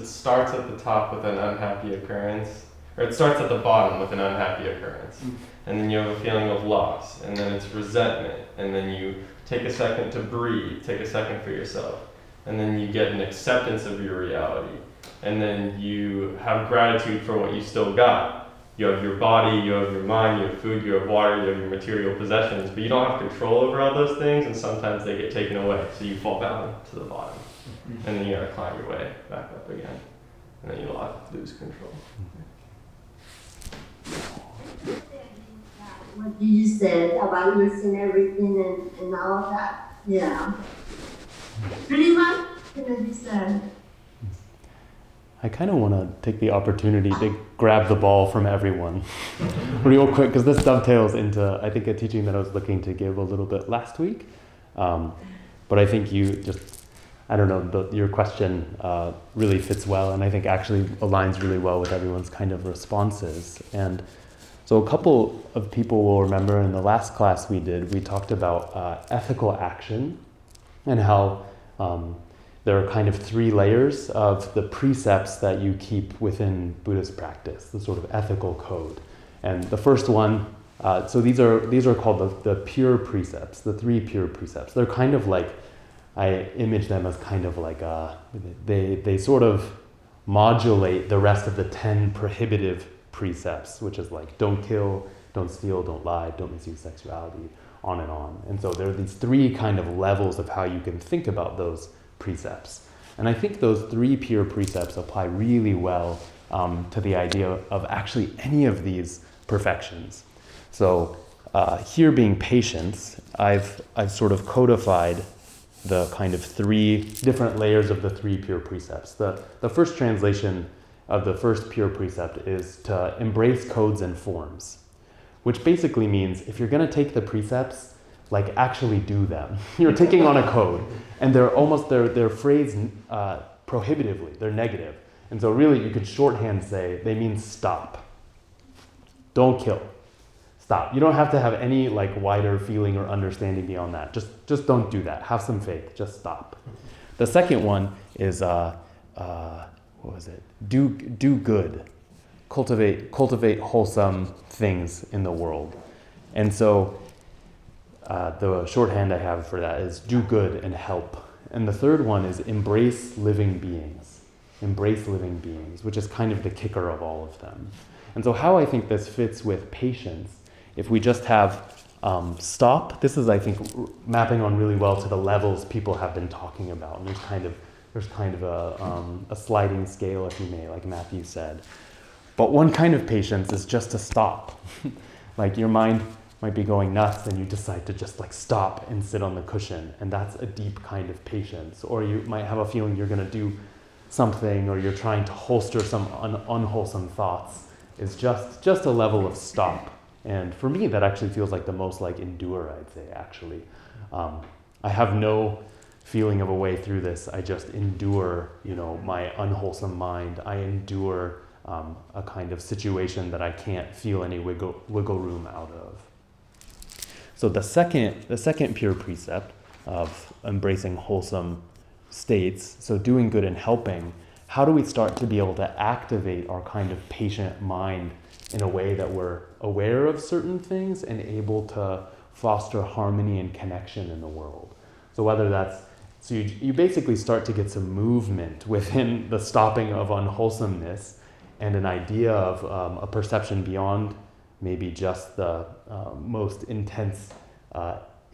starts at the top with an unhappy occurrence, or it starts at the bottom with an unhappy occurrence, and then you have a feeling of loss, and then it's resentment, and then you take a second to breathe, take a second for yourself, and then you get an acceptance of your reality, and then you have gratitude for what you still got. You have your body, you have your mind, you have food, you have water, you have your material possessions, but you don't have control over all those things, and sometimes they get taken away, so you fall down to the bottom, and then you gotta climb your way back up again, and then you lose control. What you said about losing everything and all that, yeah. Pretty much gonna be said. I kind of want to take the opportunity to grab the ball from everyone real quick, because this dovetails into, I think, a teaching that I was looking to give a little bit last week. But I think you just, I don't know, your question really fits well, and I think actually aligns really well with everyone's kind of responses. And so a couple of people will remember in the last class we did, we talked about ethical action and how there are kind of three layers of the precepts that you keep within Buddhist practice, the sort of ethical code. And the first one, so these are called the Pure Precepts, the 3 Pure Precepts. They're kind of like, I image them as kind of like, they sort of modulate the rest of the 10 prohibitive precepts, which is like don't kill, don't steal, don't lie, don't misuse sexuality, on and on. And so there are these three kind of levels of how you can think about those precepts. And I think those three pure precepts apply really well to the idea of actually any of these perfections. So here being patience, I've sort of codified the kind of three different layers of the three pure precepts. The first translation of the first pure precept is to embrace codes and forms, which basically means if you're going to take the precepts, like actually do them. You're taking on a code, and they're phrased prohibitively, they're negative. And so really you could shorthand say they mean stop. Don't kill. Stop. You don't have to have any like wider feeling or understanding beyond that. Just don't do that. Have some faith. Just stop. The second one is what was it? Do good. Cultivate wholesome things in the world. And so the shorthand I have for that is do good and help. And the third one is embrace living beings. Embrace living beings, which is kind of the kicker of all of them. And so how I think this fits with patience, if we just have stop, this is, I think, mapping on really well to the levels people have been talking about. And there's kind of a sliding scale, if you may, like Matthew said. But one kind of patience is just to stop. Like your mind might be going nuts and you decide to just like stop and sit on the cushion. And that's a deep kind of patience. Or you might have a feeling you're going to do something, or you're trying to holster some unwholesome thoughts. Is just a level of stop. And for me, that actually feels like the most like endure, I'd say, actually. I have no feeling of a way through this. I just endure, my unwholesome mind. I endure a kind of situation that I can't feel any wiggle room out of. So the second pure precept of embracing wholesome states, so doing good and helping, how do we start to be able to activate our kind of patient mind in a way that we're aware of certain things and able to foster harmony and connection in the world? So whether that's, so you basically start to get some movement within the stopping of unwholesomeness and an idea of a perception beyond maybe just the most intense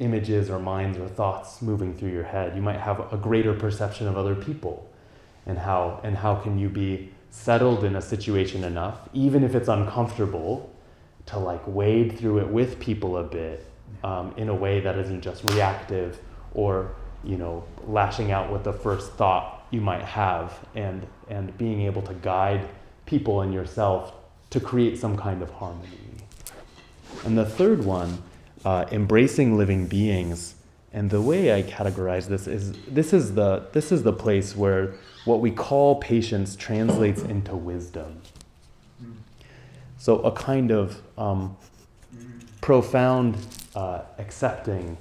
images or minds or thoughts moving through your head. You might have a greater perception of other people, and how can you be settled in a situation enough, even if it's uncomfortable, to like wade through it with people a bit in a way that isn't just reactive or lashing out with the first thought you might have, and being able to guide people and yourself to create some kind of harmony. And the third one, embracing living beings. And the way I categorize this is the place where what we call patience translates into wisdom. So a kind of profound accepting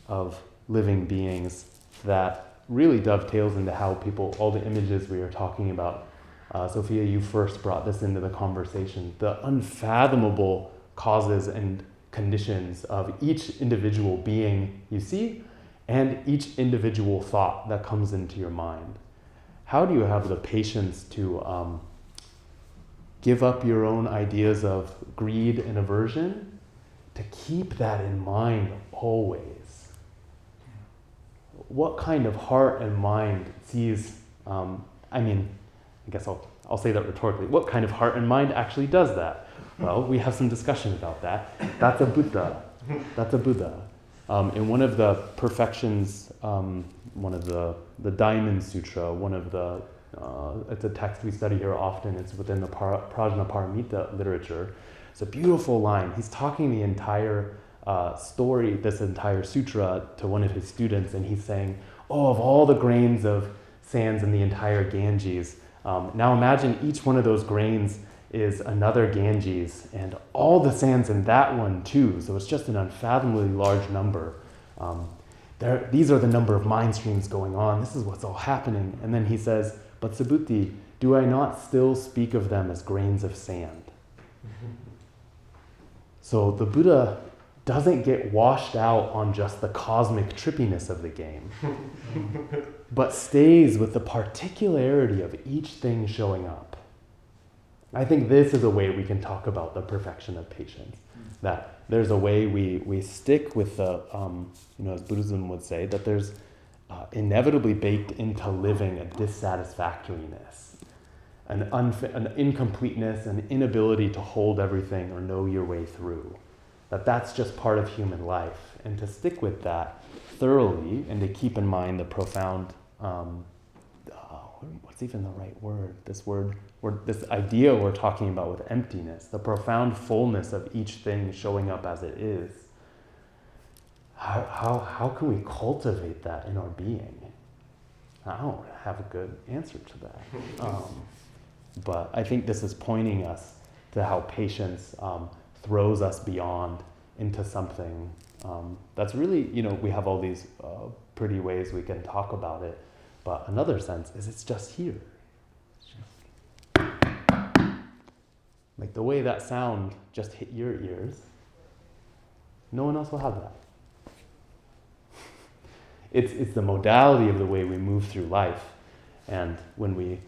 of living beings that really dovetails into how people, all the images we were talking about. Sophia, you first brought this into the conversation. The unfathomable causes and conditions of each individual being you see, and each individual thought that comes into your mind. How do you have the patience to give up your own ideas of greed and aversion, to keep that in mind always? What kind of heart and mind sees, I guess I'll say that rhetorically, what kind of heart and mind actually does that? Well, we have some discussion about that. That's a Buddha. That's a Buddha. In one of the perfections, one of the Diamond Sutra, it's a text we study here often. It's within the Prajnaparamita literature. It's a beautiful line. He's talking the entire story, this entire sutra, to one of his students, and he's saying, of all the grains of sands in the entire Ganges, now imagine each one of those grains is another Ganges, and all the sands in that one too, so it's just an unfathomably large number. These are the number of mind streams going on, this is what's all happening. And then he says, but Subhuti, do I not still speak of them as grains of sand? So the Buddha doesn't get washed out on just the cosmic trippiness of the game, but stays with the particularity of each thing showing up. I think this is a way we can talk about the perfection of patience. That there's a way we stick with the, as Buddhism would say, that there's inevitably baked into living a dissatisfactoriness, an incompleteness, an inability to hold everything or know your way through. That's just part of human life. And to stick with that thoroughly and to keep in mind the profound, what's even the right word? This idea we're talking about with emptiness, the profound fullness of each thing showing up as it is. How can we cultivate that in our being? I don't have a good answer to that. But I think this is pointing us to how patience throws us beyond into something that's really, we have all these pretty ways we can talk about it, but another sense is it's just here. Like the way that sound just hit your ears, no one else will have that. It's the modality of the way we move through life, and when we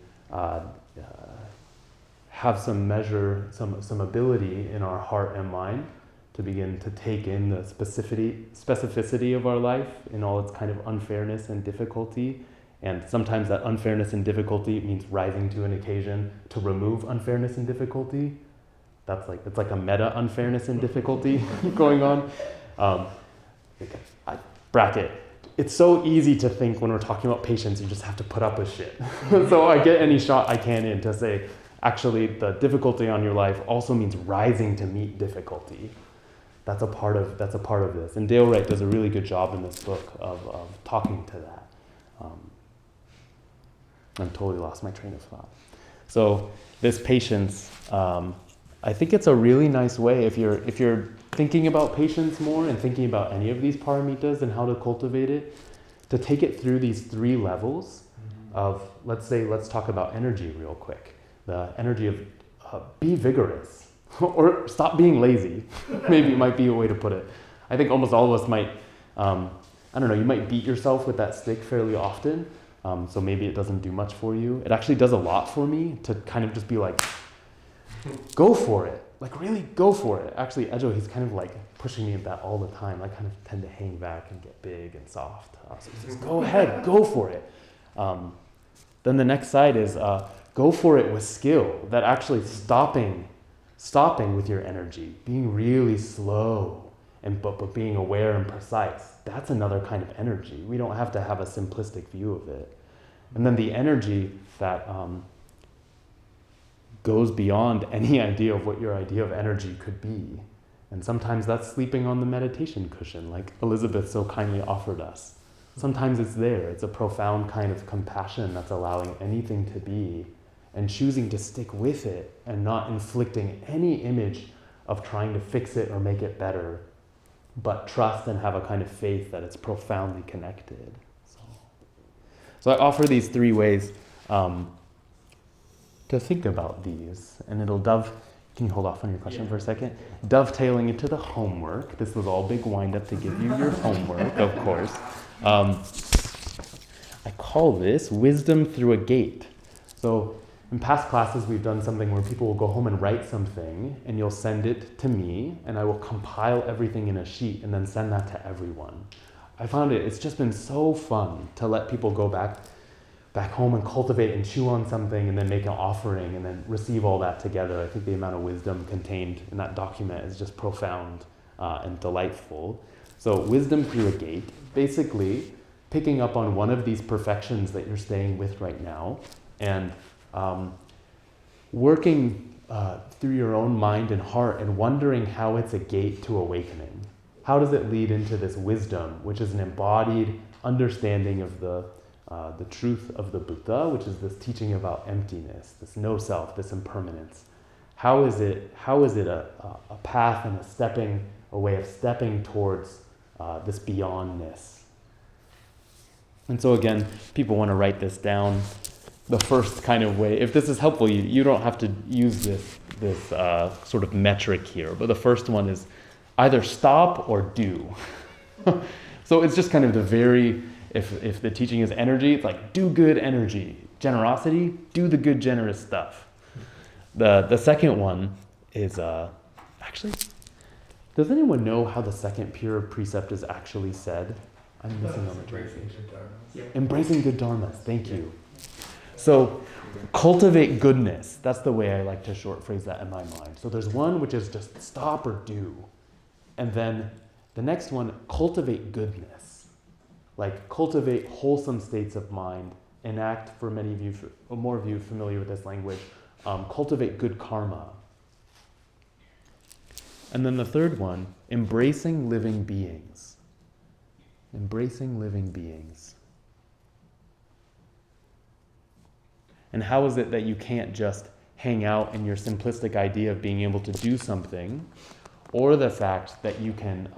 have some measure, some ability in our heart and mind to begin to take in the specificity of our life in all its kind of unfairness and difficulty. And sometimes that unfairness and difficulty means rising to an occasion to remove unfairness and difficulty. It's like a meta unfairness and difficulty going on. Bracket. It's so easy to think when we're talking about patience, you just have to put up with shit. So I get any shot I can in to say, actually, the difficulty on your life also means rising to meet difficulty. That's a part of this. And Dale Wright does a really good job in this book of talking to that. I've totally lost my train of thought. So this patience, I think it's a really nice way if you're thinking about patience more and thinking about any of these paramitas and how to cultivate it, to take it through these 3 levels of, let's talk about energy real quick. The energy of be vigorous or stop being lazy, maybe might be a way to put it. I think almost all of us might, you might beat yourself with that stick fairly often. So maybe it doesn't do much for you. It actually does a lot for me to kind of just be like, go for it. Like really go for it. Actually, Ejo, he's kind of like pushing me at that all the time. I kind of tend to hang back and get big and soft. So he says, go ahead, go for it. Then the next side is go for it with skill. That actually stopping with your energy, being really slow, but being aware and precise. That's another kind of energy. We don't have to have a simplistic view of it. And then the energy that goes beyond any idea of what your idea of energy could be. And sometimes that's sleeping on the meditation cushion, like Elizabeth so kindly offered us. Sometimes it's there. It's a profound kind of compassion that's allowing anything to be and choosing to stick with it and not inflicting any image of trying to fix it or make it better, but trust and have a kind of faith that it's profoundly connected. So I offer these 3 ways to think about these, and it'll can you hold off on your question for a second? Dovetailing into the homework. This was all big wind up to give you your homework, of course. I call this wisdom through a gate. So in past classes, we've done something where people will go home and write something, and you'll send it to me, and I will compile everything in a sheet and then send that to everyone. I found it's just been so fun to let people go back home and cultivate and chew on something and then make an offering and then receive all that together. I think the amount of wisdom contained in that document is just profound and delightful. So wisdom through a gate, basically picking up on one of these perfections that you're staying with right now and working through your own mind and heart and wondering how it's a gate to awakening. How does it lead into this wisdom, which is an embodied understanding of the truth of the Buddha, which is this teaching about emptiness, this no self, this impermanence. How is it a path and a way of stepping towards this beyondness? And so again, people want to write this down. The first kind of way, if this is helpful, you don't have to use this sort of metric here, but the first one is either stop or do. So it's just kind of if the teaching is energy, it's like do good energy. Generosity, do the good generous stuff. The second one is actually. Does anyone know how the second pure precept is actually said? I'm missing on the translation. Embracing good dharmas. Thank you. So, cultivate goodness. That's the way I like to short phrase that in my mind. So there's one which is just stop or do. And then the next one, cultivate goodness. Like cultivate wholesome states of mind. Enact, for many of you, or more of you familiar with this language, cultivate good karma. And then the third one, embracing living beings. Embracing living beings. And how is it that you can't just hang out in your simplistic idea of being able to do something, or the fact that you can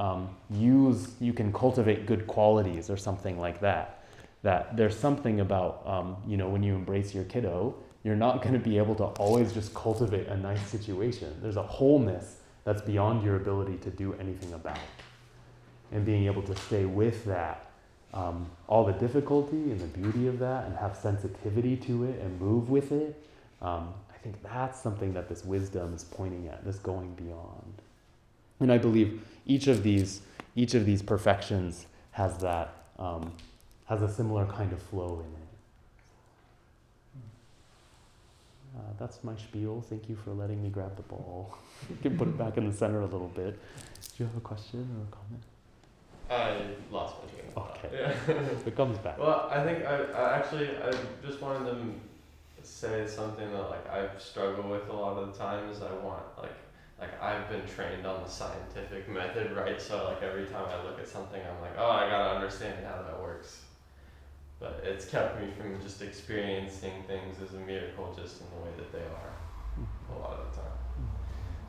you can cultivate good qualities or something like that? That there's something about, when you embrace your kiddo, you're not going to be able to always just cultivate a nice situation. There's a wholeness that's beyond your ability to do anything about. And being able to stay with that, all the difficulty and the beauty of that, and have sensitivity to it and move with it, I think that's something that this wisdom is pointing at, this going beyond. And I believe each of these perfections has that, has a similar kind of flow in it. That's my spiel. Thank you for letting me grab the ball. You can put it back in the center a little bit. Do you have a question or a comment? I lost my train of thought. Okay. Yeah. It comes back. Well, I think I just wanted to say something that like I've struggled with a lot of the time is I want like I've been trained on the scientific method, right? So like every time I look at something, I'm like, oh, I gotta understand how that works. But it's kept me from just experiencing things as a miracle, just in the way that they are a lot of the time.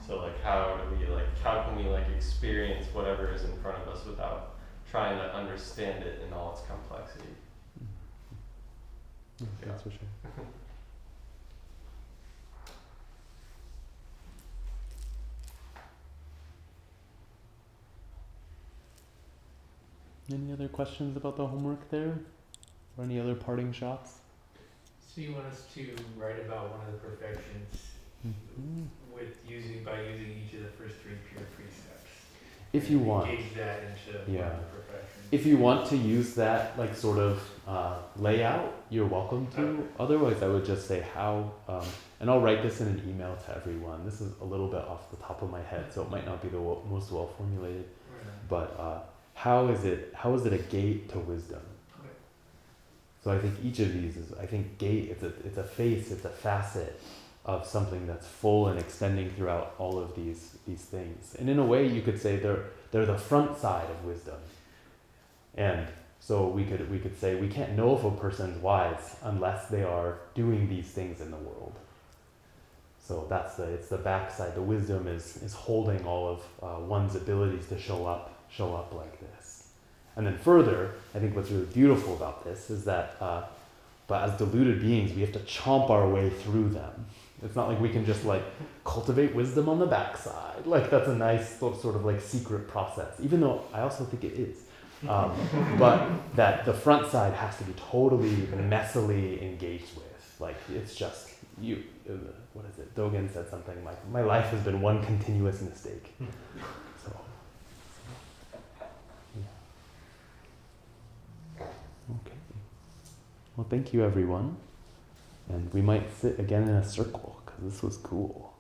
So like how can we experience whatever is in front of us without trying to understand it in all its complexity? That's for sure. Any other questions about the homework there? Or any other parting shots? So you want us to write about one of the perfections by using each of the first three pure precepts. If you want. Engage that into one of the perfections. If you want to use that sort of layout, you're welcome to. Okay. Otherwise, I would just say how, and I'll write this in an email to everyone. This is a little bit off the top of my head, so it might not be the most well formulated. But how is it a gate to wisdom? Okay. So I think each of these is, gate, it's a face, it's a facet of something that's full and extending throughout all of these things. And in a way, you could say they're the front side of wisdom. And so we could say we can't know if a person's wise unless they are doing these things in the world. So it's the backside. The wisdom is holding all of one's abilities to show up like this. And then further, I think what's really beautiful about this is that, but as deluded beings, we have to chomp our way through them. It's not like we can just cultivate wisdom on the backside. That's a nice sort of secret process, even though I also think it is. But that the front side has to be totally messily engaged with. It's just, what is it? Dogen said something like, my life has been one continuous mistake. So, yeah. Okay. Well, thank you, everyone. And we might sit again in a circle, because this was cool.